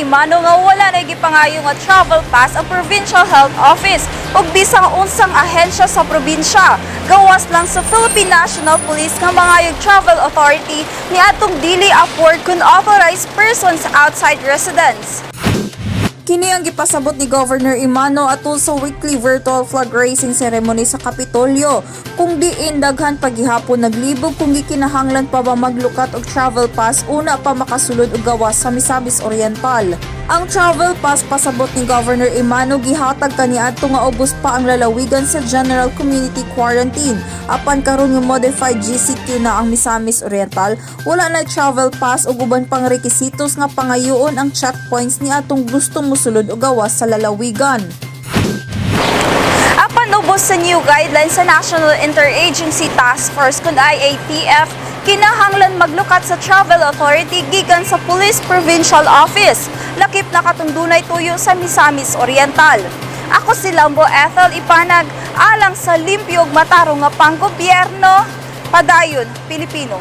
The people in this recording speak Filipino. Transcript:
Imano nga wala na gipangayo nga travel pass ang Provincial Health Office ug bisang unsang ahensya sa probinsya. Gawas lang sa Philippine National Police nga mangayog travel authority ni atong dili afford kun authorized persons outside residence. Kini ang gipasabot ni Governor Imano atol sa weekly virtual flag raising ceremony sa Kapitolyo. Kung diin daghan paghihapon naglibog kung gikinahanglan pa ba maglukat og travel pass una pa makasulod og gawas sa Misamis Oriental. Ang travel pass pasabot ni Governor Imano gihatag kaniadto nga ubos pa ang lalawigan sa General Community Quarantine. Apan karon nga modified GCQ na ang Misamis Oriental, wala na travel pass ug uban pang rekisitos nga pangayoon ang checkpoints ni atong gustong musulod og gawas sa lalawigan. Apan ubos sa new guidelines sa National Interagency Task Force kun IATF, kinahanglan maglukat sa Travel Authority gikan sa Police Provincial Office. Lakip na katundunay tuyo sa Misamis Oriental. Ako si Lambo Ethel Ipanag, alang sa limpyo ug matarong nga panggobyerno, padayon Pilipino.